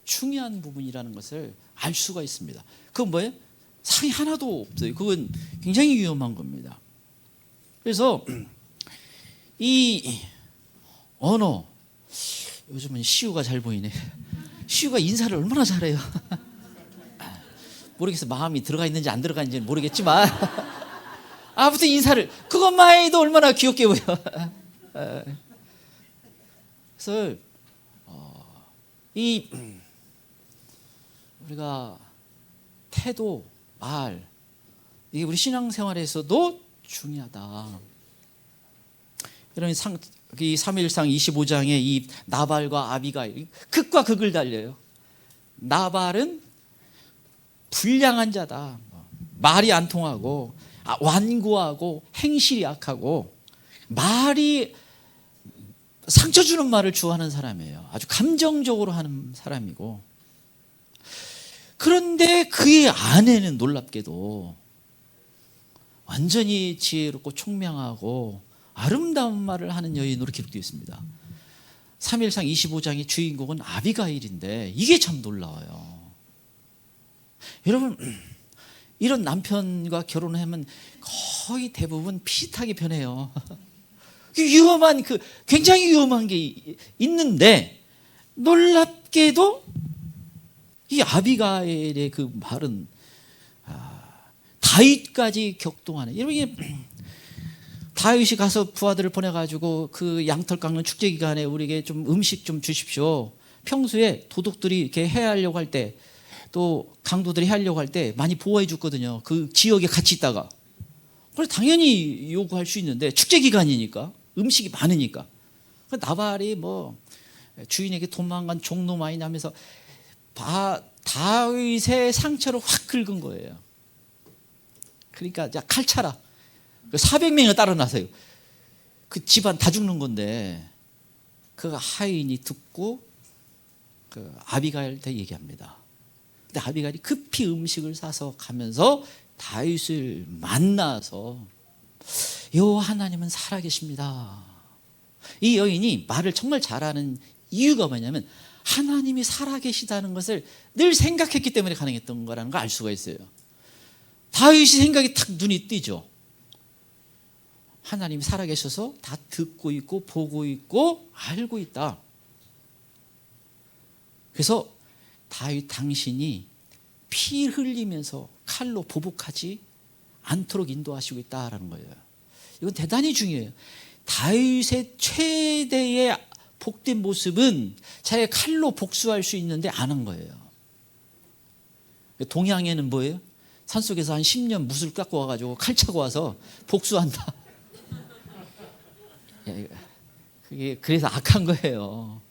S1: 중요한 부분이라는 것을 알 수가 있습니다. 그건 뭐예요? 상이 하나도 없어요. 그건 굉장히 위험한 겁니다. 그래서 이 언어, 요즘은 시우가 잘 보이네. 시우가 인사를 얼마나 잘해요. 모르겠어. 마음이 들어가 있는지 안 들어가 있는지는 모르겠지만 아무튼 인사를, 그것만 해도 얼마나 귀엽게 보여. 그래서 우리가 태도, 말, 이게 우리 신앙생활에서도 중요하다. 이런 이 사무엘상 25장에 이 나발과 아비가일, 극과 극을 달려요. 나발은 불량한 자다. 말이 안 통하고 완고하고 행실이 약하고 말이 상처 주는 말을 좋아하는 사람이에요. 아주 감정적으로 하는 사람이고, 그런데 그의 아내는 놀랍게도 완전히 지혜롭고 총명하고 아름다운 말을 하는 여인으로 기록되어 있습니다. 사무엘상 25장의 주인공은 아비가일인데 이게 참 놀라워요. 여러분, 이런 남편과 결혼하면 거의 대부분 비슷하게 변해요. 위험한, 굉장히 위험한 게 있는데, 놀랍게도 이 아비가일의 그 말은 다윗까지 격동하는. 여러분, 이게 다윗이 가서 부하들을 보내가지고 그 양털 깎는 축제 기간에 우리에게 좀 음식 좀 주십시오. 평소에 도둑들이 이렇게 해하려고 할 때, 또 강도들이 하려고 할 때 많이 보호해 줬거든요. 그 지역에 같이 있다가. 그래서 당연히 요구할 수 있는데 축제 기간이니까, 음식이 많으니까. 나발이 뭐 주인에게 도망간 종노마이 나면서 다윗의 상처를 확 긁은 거예요. 그러니까 자, 칼 차라. 400명이 따라 나서요. 그 집안 다 죽는 건데, 그 하인이 듣고 그 아비가일한테 얘기합니다. 근데 아비가일이 급히 음식을 사서 가면서 다윗을 만나서 여호와 하나님은 살아계십니다. 이 여인이 말을 정말 잘하는 이유가 뭐냐면 하나님이 살아계시다는 것을 늘 생각했기 때문에 가능했던 거라는 걸 알 수가 있어요. 다윗이 생각이 탁 눈이 띄죠. 하나님이 살아계셔서 다 듣고 있고 보고 있고 알고 있다. 그래서 다윗 당신이 피 흘리면서 칼로 보복하지 않도록 인도하시고 있다라는 거예요. 이건 대단히 중요해요. 다윗의 최대의 복된 모습은 자기가 칼로 복수할 수 있는데 안 한 거예요. 동양에는 뭐예요? 산속에서 한 10년 무술 깎고 와가지고 칼 차고 와서 복수한다. 그게 그래서 악한 거예요.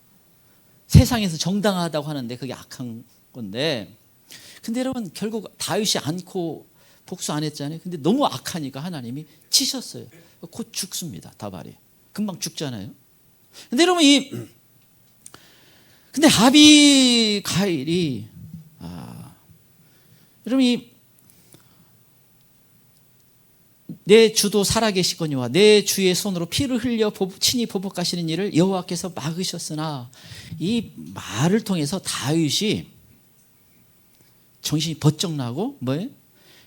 S1: 세상에서 정당하다고 하는데 그게 악한 건데, 근데 여러분 결국 다윗이 않고 복수 안 했잖아요. 근데 너무 악하니까 하나님이 치셨어요. 곧 죽습니다. 다발이 금방 죽잖아요. 근데 여러분 근데 아비가일이 여러분 내 주도 살아계시거니와 내 주의 손으로 피를 흘려 친히 보복하시는 일을 여호와께서 막으셨으나, 이 말을 통해서 다윗이 정신이 번쩍 나고 뭐예요?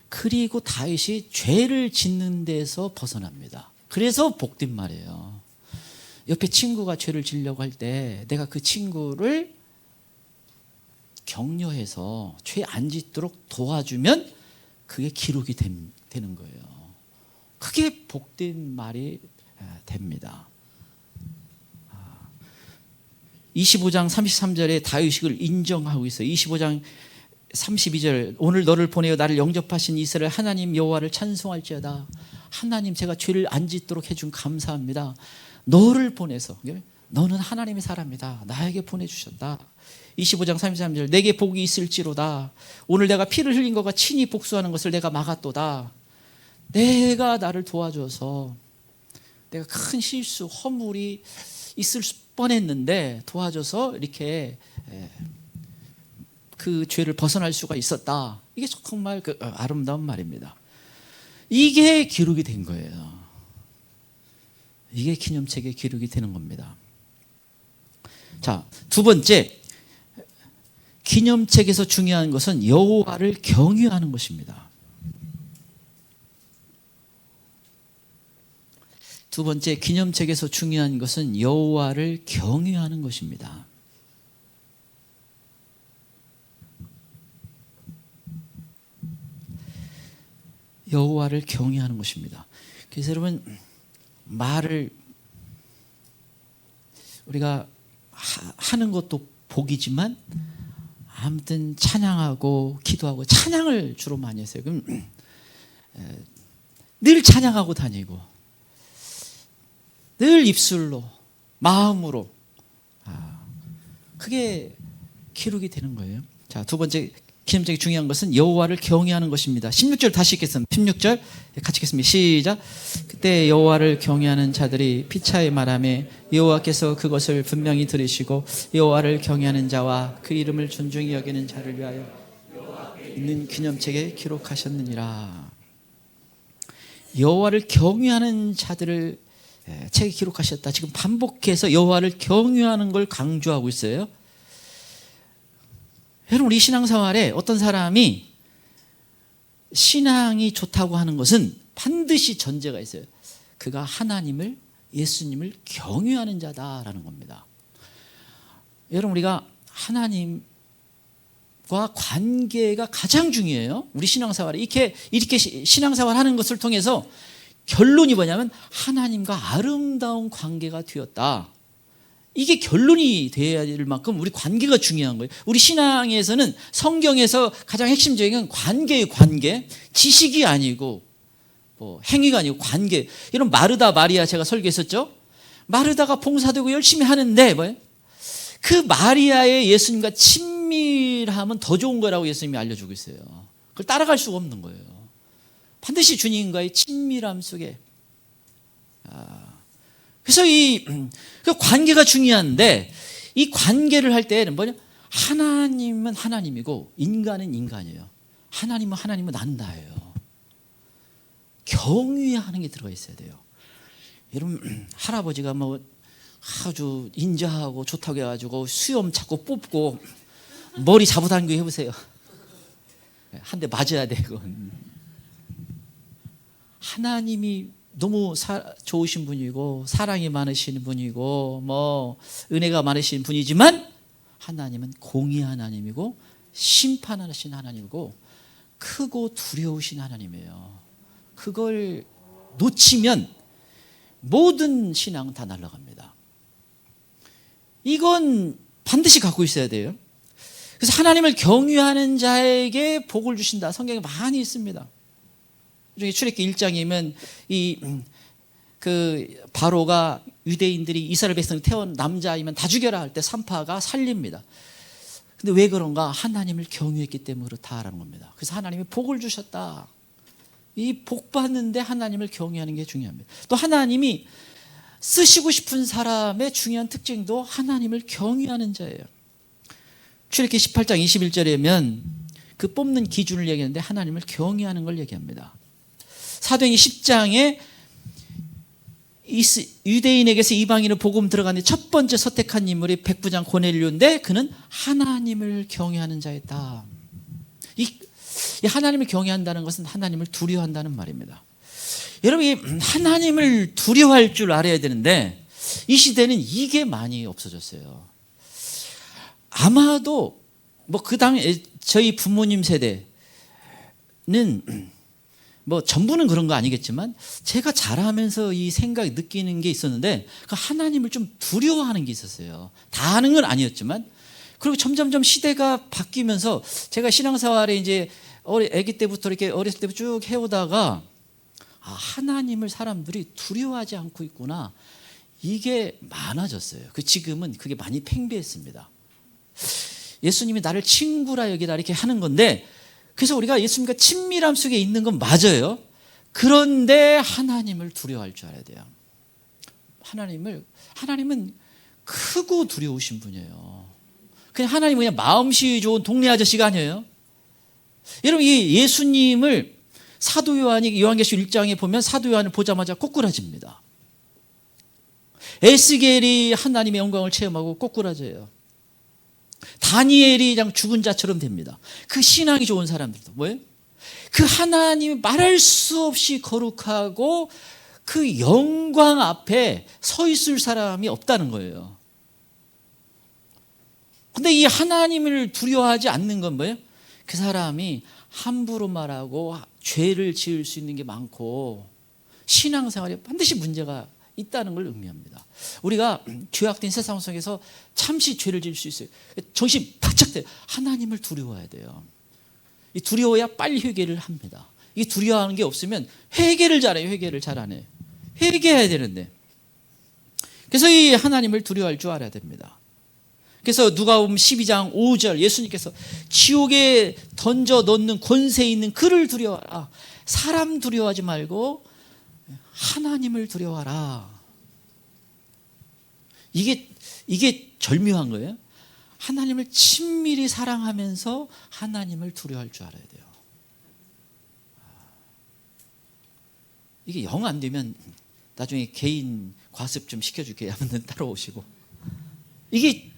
S1: 그리고 다윗이 죄를 짓는 데서 벗어납니다. 그래서 복된 말이에요. 옆에 친구가 죄를 지으려고 할 때 내가 그 친구를 격려해서 죄 안 짓도록 도와주면 그게 기록이 되는 거예요. 그게 복된 말이 됩니다. 25장 33절에 다윗을 인정하고 있어요. 25장 32절, 오늘 너를 보내어 나를 영접하신 이스라엘 하나님 여호와를 찬송할지어다. 하나님, 제가 죄를 안 짓도록 해준 감사합니다. 너를 보내서, 너는 하나님의 사람이다. 나에게 보내주셨다. 25장 33절, 내게 복이 있을지로다. 오늘 내가 피를 흘린 것과 친히 복수하는 것을 내가 막았도다. 내가 나를 도와줘서 내가 큰 실수, 허물이 있을 뻔했는데 도와줘서 이렇게 그 죄를 벗어날 수가 있었다. 이게 정말 아름다운 말입니다. 이게 기록이 된 거예요. 이게 기념책에 기록이 되는 겁니다. 자, 두 번째, 기념책에서 중요한 것은 여호와를 경유하는 것입니다. 두 번째, 기념책에서 중요한 것은 여호와를 경유하는 것입니다. 여호와를 경유하는 것입니다. 그래서 여러분, 말을 우리가 하는 것도 복이지만 아무튼 찬양하고 기도하고, 찬양을 주로 많이 했어요. 그럼 늘 찬양하고 다니고 늘 입술로, 마음으로, 그게 기록이 되는 거예요. 자, 두 번째 기념적인 중요한 것은 여호와를 경외하는 것입니다. 16절 다시 읽겠습니다. 16절 같이 읽겠습니다. 시작. 그때 여호와를 경외하는 자들이 피차에 말하며 여호와께서 그것을 분명히 들으시고 여호와를 경외하는 자와 그 이름을 존중히 여기는 자를 위하여 있는 기념책에 기록하셨느니라. 여호와를 경외하는 자들을 책에 기록하셨다. 지금 반복해서 여호와를 경외하는 걸 강조하고 있어요. 여러분, 우리 신앙생활에 어떤 사람이 신앙이 좋다고 하는 것은 반드시 전제가 있어요. 그가 하나님을, 예수님을 경외하는 자다라는 겁니다. 여러분, 우리가 하나님과 관계가 가장 중요해요. 우리 신앙생활에 이렇게 신앙생활 하는 것을 통해서 결론이 뭐냐면 하나님과 아름다운 관계가 되었다. 이게 결론이 되어야 될 만큼 우리 관계가 중요한 거예요. 우리 신앙에서는, 성경에서 가장 핵심적인 건 관계예요. 관계. 지식이 아니고 행위가 아니고 관계. 이런 마르다 마리아 제가 설교했었죠. 마르다가 봉사되고 열심히 하는데 뭐예요? 그 마리아의 예수님과 친밀함은 더 좋은 거라고 예수님이 알려주고 있어요. 그걸 따라갈 수가 없는 거예요. 반드시 주님과의 친밀함 속에. 그래서 그 관계가 중요한데, 이 관계를 할 때는 뭐냐? 하나님은 하나님이고 인간은 인간이에요. 하나님은 난다예요. 경외하는 게 들어가 있어야 돼요. 여러분, 할아버지가 뭐 아주 인자하고 좋다고 해가지고 수염 자꾸 뽑고 머리 잡아당기고 해보세요. 한 대 맞아야 돼, 그건. 하나님이 너무 좋으신 분이고 사랑이 많으신 분이고 뭐 은혜가 많으신 분이지만 하나님은 공의 하나님이고 심판하신 하나님이고 크고 두려우신 하나님이에요. 그걸 놓치면 모든 신앙은 다 날아갑니다. 이건 반드시 갖고 있어야 돼요. 그래서 하나님을 경외하는 자에게 복을 주신다. 성경에 많이 있습니다. 출애굽기 1장이면 그 바로가 유대인들이 이스라엘 백성을 태운 남자이면 다 죽여라 할 때 산파가 살립니다. 근데 왜 그런가? 하나님을 경외했기 때문에 그렇다라는 겁니다. 그래서 하나님이 복을 주셨다. 이 복 받는데 하나님을 경외하는 게 중요합니다. 또 하나님이 쓰시고 싶은 사람의 중요한 특징도 하나님을 경외하는 자예요. 출애굽기 18장 21절에면 그 뽑는 기준을 얘기하는데 하나님을 경외하는 걸 얘기합니다. 사도행전 10장에 유대인에게서 이방인을 복음 들어가는데 첫 번째 선택한 인물이 백부장 고넬료인데 그는 하나님을 경외하는 자였다. 이 하나님을 경외한다는 것은 하나님을 두려워한다는 말입니다. 여러분, 이 하나님을 두려워할 줄 알아야 되는데 이 시대는 이게 많이 없어졌어요. 아마도 뭐 그 당에 저희 부모님 세대는 뭐 전부는 그런 거 아니겠지만 제가 자라면서 이 생각이 느끼는 게 있었는데 그 하나님을 좀 두려워하는 게 있었어요. 다 하는 건 아니었지만. 그리고 점점점 시대가 바뀌면서 제가 신앙생활에 이제 아기 때부터 이렇게 어렸을 때부터 쭉 해오다가 하나님을 사람들이 두려워하지 않고 있구나, 이게 많아졌어요. 지금은 그게 많이 팽배했습니다. 예수님이 나를 친구라 여기다 이렇게 하는 건데, 그래서 우리가 예수님과 친밀함 속에 있는 건 맞아요. 그런데 하나님을 두려워할 줄 알아야 돼요. 하나님은 크고 두려우신 분이에요. 그냥 하나님은 그냥 마음씨 좋은 동네 아저씨가 아니에요. 여러분, 이 예수님을 사도 요한이 요한계시록 1장에 보면 사도 요한을 보자마자 꼬꾸라집니다. 에스겔이 하나님의 영광을 체험하고 꼬꾸라져요. 다니엘이 그냥 죽은 자처럼 됩니다. 그 신앙이 좋은 사람들도 뭐예요? 그 하나님이 말할 수 없이 거룩하고 그 영광 앞에 서 있을 사람이 없다는 거예요. 근데 이 하나님을 두려워하지 않는 건 뭐예요? 그 사람이 함부로 말하고 죄를 지을 수 있는 게 많고 신앙생활에 반드시 문제가 있다는 걸 의미합니다. 우리가 죄악된 세상 속에서 잠시 죄를 지을 수 있어요. 정신 바짝 돼요. 하나님을 두려워해야 돼요. 이 두려워야 빨리 회개를 합니다. 이 두려워하는 게 없으면 회개를 잘해요. 회개를 잘 안 해요. 회개해야 되는데. 그래서 이 하나님을 두려워할 줄 알아야 됩니다. 그래서 누가복음 12장 5절 예수님께서 지옥에 던져 넣는 권세 있는 그를 두려워하라. 사람 두려워하지 말고 하나님을 두려워하라. 이게 절묘한 거예요. 하나님을 친밀히 사랑하면서 하나님을 두려워할 줄 알아야 돼요. 이게 영 안 되면 나중에 개인 과습 좀 시켜줄게요 하면 따라오시고. 이게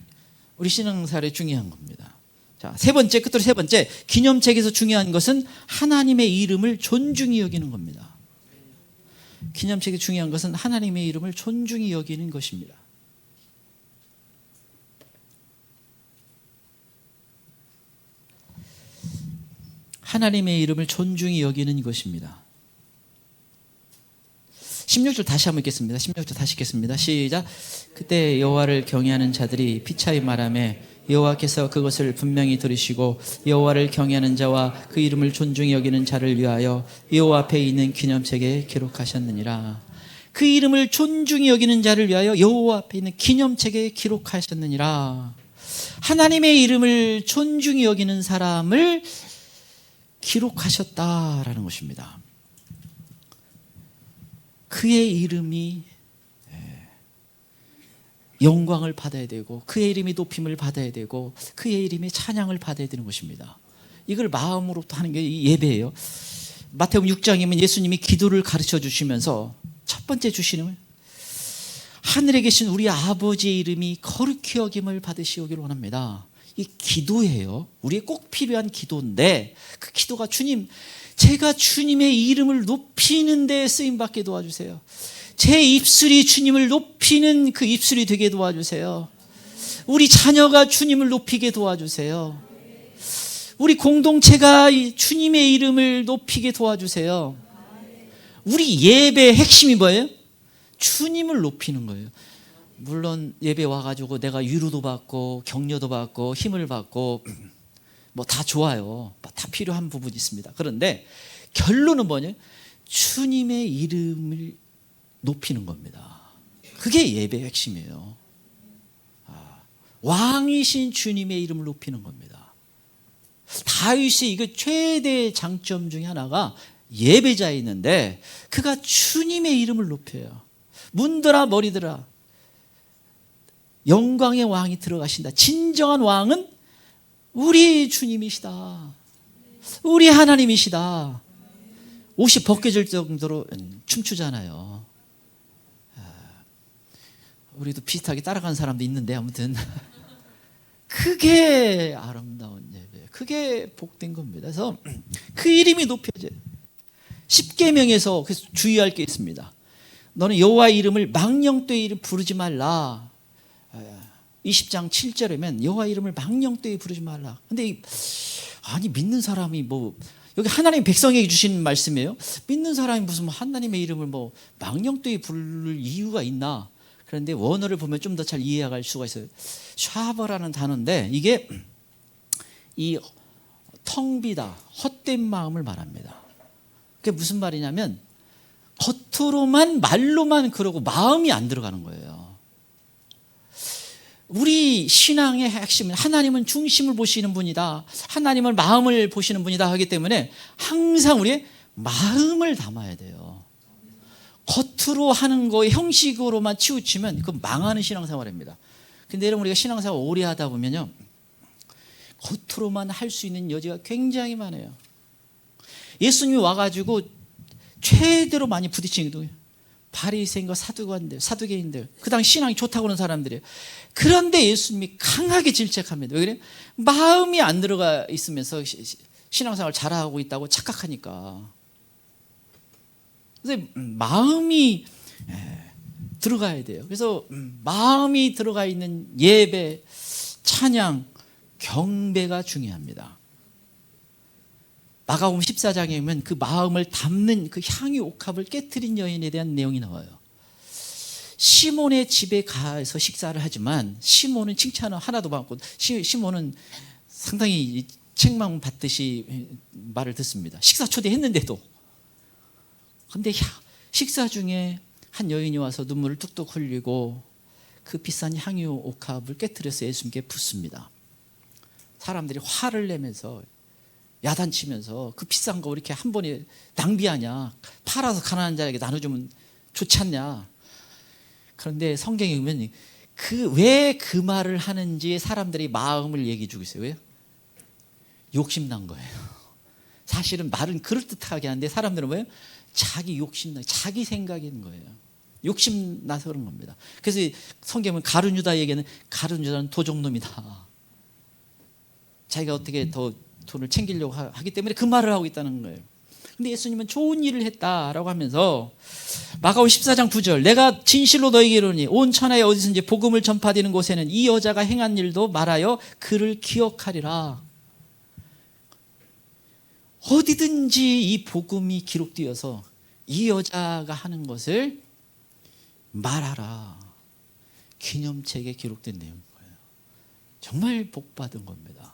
S1: 우리 신앙생활에 중요한 겁니다. 자, 끝으로 세 번째, 기념책에서 중요한 것은 하나님의 이름을 존중히 여기는 겁니다. 기념책에 중요한 것은 하나님의 이름을 존중히 여기는 것입니다. 하나님의 이름을 존중히 여기는 것입니다. 16절 다시 한번 읽겠습니다. 16절 다시 읽겠습니다. 시작. 그때 여호와를 경외하는 자들이 피차이 말하며 여호와께서 그것을 분명히 들으시고 여호와를 경외하는 자와 그 이름을 존중히 여기는 자를 위하여 여호와 앞에 있는 기념책에 기록하셨느니라. 그 이름을 존중히 여기는 자를 위하여 여호와 앞에 있는 기념책에 기록하셨느니라. 하나님의 이름을 존중히 여기는 사람을 기록하셨다라는 것입니다. 그의 이름이 영광을 받아야 되고 그의 이름이 높임을 받아야 되고 그의 이름이 찬양을 받아야 되는 것입니다. 이걸 마음으로 하는 게 예배예요. 마태복음 6장이면 예수님이 기도를 가르쳐 주시면서 첫 번째 주시는 하늘에 계신 우리 아버지의 이름이 거룩히 여김을 받으시오기를 원합니다. 이 기도예요. 우리의 꼭 필요한 기도인데 그 기도가 주님, 제가 주님의 이름을 높이는 데 쓰임받게 도와주세요. 제 입술이 주님을 높이는 그 입술이 되게 도와주세요. 우리 자녀가 주님을 높이게 도와주세요. 우리 공동체가 주님의 이름을 높이게 도와주세요. 우리 예배의 핵심이 뭐예요? 주님을 높이는 거예요. 물론 예배 와가지고 내가 위로도 받고 격려도 받고 힘을 받고 뭐 다 좋아요. 다 필요한 부분이 있습니다. 그런데 결론은 뭐냐? 주님의 이름을 높이는 겁니다. 그게 예배의 핵심이에요. 왕이신 주님의 이름을 높이는 겁니다. 다윗이 이거 최대 장점 중에 하나가 예배자에 있는데 그가 주님의 이름을 높여요. 문들아 머리들아 영광의 왕이 들어가신다. 진정한 왕은 우리 주님이시다. 우리 하나님이시다. 옷이 벗겨질 정도로 춤추잖아요. 우리도 비슷하게 따라가는 사람도 있는데 아무튼 그게 아름다운 예배, 그게 복된 겁니다. 그래서 그 이름이 높여져요. 십계명에서 그래서 주의할 게 있습니다. 너는 여호와의 이름을 망령되이 이름 부르지 말라. 20장 7절에면 여호와 이름을 망령되이 부르지 말라. 근데 아니 믿는 사람이 뭐 여기 하나님 백성에게 주신 말씀이에요. 믿는 사람이 무슨 하나님의 이름을 뭐 망령되이 부를 이유가 있나? 그런데 원어를 보면 좀 더 잘 이해할 수가 있어요. 샤버라는 단어인데 이게 이 텅 비다 헛된 마음을 말합니다. 그게 무슨 말이냐면 겉으로만 말로만 그러고 마음이 안 들어가는 거예요. 우리 신앙의 핵심은 하나님은 중심을 보시는 분이다, 하나님은 마음을 보시는 분이다 하기 때문에 항상 우리의 마음을 담아야 돼요. 겉으로 하는 거에 형식으로만 치우치면 그건 망하는 신앙생활입니다. 근데 여러분 우리가 신앙생활 오래 하다 보면요 겉으로만 할 수 있는 여지가 굉장히 많아요. 예수님이 와가지고 최대로 많이 부딪힌 게 바리새인과 사두개인들 그 당시 신앙이 좋다고 하는 사람들이에요. 그런데 예수님이 강하게 질책합니다. 왜 그래요? 마음이 안 들어가 있으면서 신앙생활 잘하고 있다고 착각하니까. 그래서 마음이 들어가야 돼요. 그래서 마음이 들어가 있는 예배, 찬양, 경배가 중요합니다. 마가복음 14장에 보면 그 마음을 담는 그 향유 옥합을 깨트린 여인에 대한 내용이 나와요. 시몬의 집에 가서 식사를 하지만 시몬은 칭찬을 하나도 받고 시몬은 상당히 책망 받듯이 말을 듣습니다. 식사 초대했는데도. 그런데 식사 중에 한 여인이 와서 눈물을 뚝뚝 흘리고 그 비싼 향유 옥합을 깨트려서 예수님께 붓습니다. 사람들이 화를 내면서 야단치면서 그 비싼 거 이렇게 한 번에 낭비하냐, 팔아서 가난한 자에게 나눠주면 좋지 않냐. 그런데 성경에 보면 왜 그 말을 하는지 사람들이 마음을 얘기해 주고 있어요. 왜요? 욕심난 거예요. 사실은 말은 그럴듯하게 하는데 사람들은 뭐예요? 자기 욕심나, 자기 생각이 있는 거예요. 욕심나서 그런 겁니다. 그래서 성경은 가룟유다에게는 가룟유다는 도적놈이다. 자기가 어떻게 더 돈을 챙기려고 하기 때문에 그 말을 하고 있다는 거예요. 근데 예수님은 좋은 일을 했다라고 하면서 마가복음 14장 9절 내가 진실로 너희에게 이르노니 온 천하에 어디든지 복음을 전파되는 곳에는 이 여자가 행한 일도 말하여 그를 기억하리라. 어디든지 이 복음이 기록되어서 이 여자가 하는 것을 말하라. 기념책에 기록된 내용인 거예요. 정말 복받은 겁니다.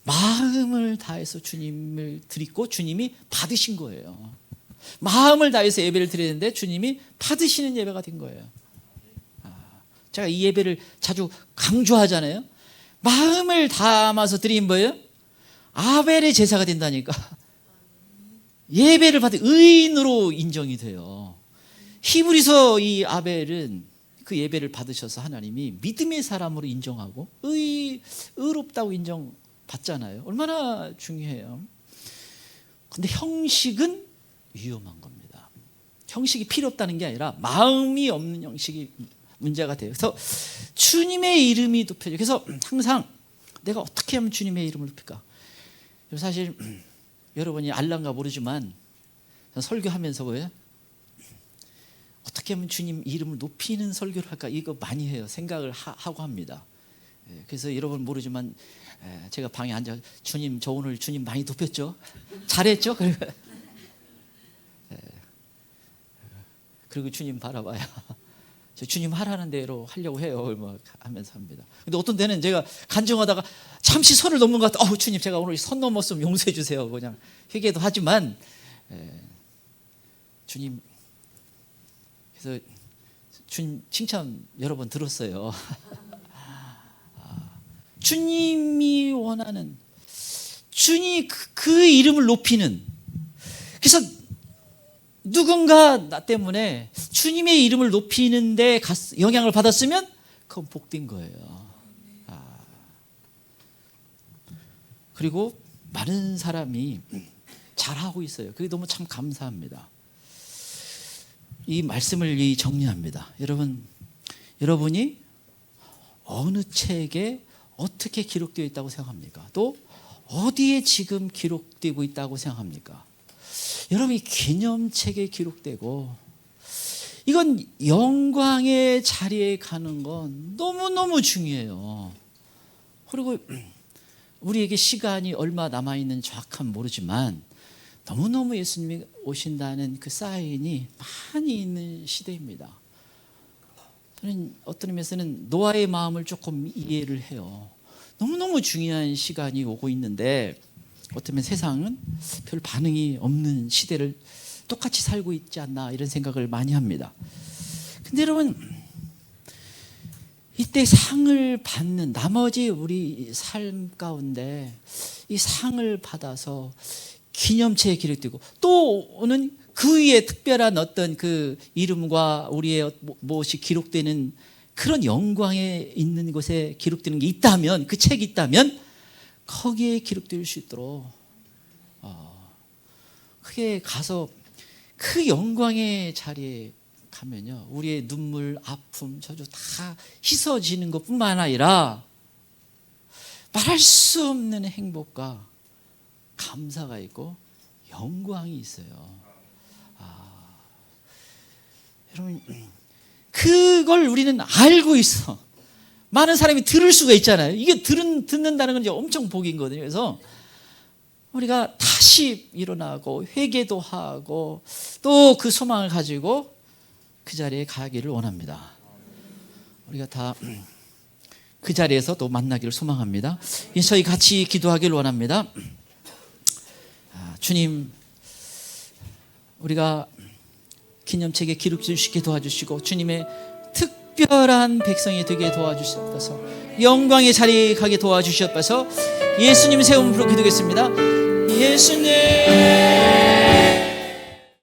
S1: 마음을 다해서 주님을 드리고 주님이 받으신 거예요. 마음을 다해서 예배를 드리는데 주님이 받으시는 예배가 된 거예요. 제가 이 예배를 자주 강조하잖아요. 마음을 담아서 드린 거예요. 아벨의 제사가 된다니까. 예배를 받은 의인으로 인정이 돼요. 히브리서 이 아벨은 그 예배를 받으셔서 하나님이 믿음의 사람으로 인정하고 의롭다고 인정받잖아요. 얼마나 중요해요. 그런데 형식은 위험한 겁니다. 형식이 필요 없다는 게 아니라 마음이 없는 형식이 문제가 돼요. 그래서 주님의 이름이 높여져요. 그래서 항상 내가 어떻게 하면 주님의 이름을 높일까? 사실 여러분이 알란가 모르지만 설교하면서 뭐예요? 어떻게 하면 주님 이름을 높이는 설교를 할까? 이거 많이 해요. 생각을 하고 합니다. 그래서 여러분 모르지만 제가 방에 앉아 주님 저 오늘 주님 많이 높였죠? 잘했죠? 그리고 주님 바라봐요. 저 주님 하라는 대로 하려고 해요. 하면서 합니다. 근데 어떤 때는 제가 간증하다가 잠시 선을 넘는 것 같아. 주님 제가 오늘 선 넘었으면 용서해 주세요. 그냥 회개도 하지만 주님 그래서 주님 칭찬 여러 번 들었어요. 주님이 원하는 주님 그 이름을 높이는 그래서 누군가 나 때문에 주님의 이름을 높이는 데 영향을 받았으면 그건 복된 거예요. 그리고 많은 사람이 잘하고 있어요. 그게 너무 참 감사합니다. 이 말씀을 정리합니다. 여러분이 어느 책에 어떻게 기록되어 있다고 생각합니까? 또 어디에 지금 기록되고 있다고 생각합니까? 여러분이 기념책에 기록되고 이건 영광의 자리에 가는 건 너무너무 중요해요. 그리고 우리에게 시간이 얼마 남아있는 정확한 모르지만 너무너무 예수님이 오신다는 그 사인이 많이 있는 시대입니다. 저는 어떤 의미에서는 노아의 마음을 조금 이해를 해요. 너무너무 중요한 시간이 오고 있는데 어쩌면 세상은 별 반응이 없는 시대를 똑같이 살고 있지 않나 이런 생각을 많이 합니다. 근데 여러분, 이때 상을 받는 나머지 우리 삶 가운데 이 상을 받아서 기념체에 기록되고 또는 그 위에 특별한 어떤 그 이름과 우리의 무엇이 기록되는 그런 영광에 있는 곳에 기록되는 게 있다면, 그 책이 있다면 거기에 기록될 수 있도록 그게 가서 그 영광의 자리에 가면요, 우리의 눈물, 아픔, 저주 다 씻어지는 것뿐만 아니라 말할 수 없는 행복과 감사가 있고 영광이 있어요. 여러분, 그걸 우리는 알고 있어. 많은 사람이 들을 수가 있잖아요. 이게 듣는다는 건 이제 엄청 복이거든요. 그래서 우리가 다시 일어나고 회개도 하고 또 그 소망을 가지고 그 자리에 가기를 원합니다. 우리가 다 그 자리에서 또 만나기를 소망합니다. 저희 같이 기도하기를 원합니다. 주님, 우리가 기념책에 기록될 수 있게 도와주시고 주님의 특별한 백성이 되게 도와주시옵소서. 영광의 자리에 가게 도와주시옵소서. 예수님 세운 부르 기도하겠습니다. 예수님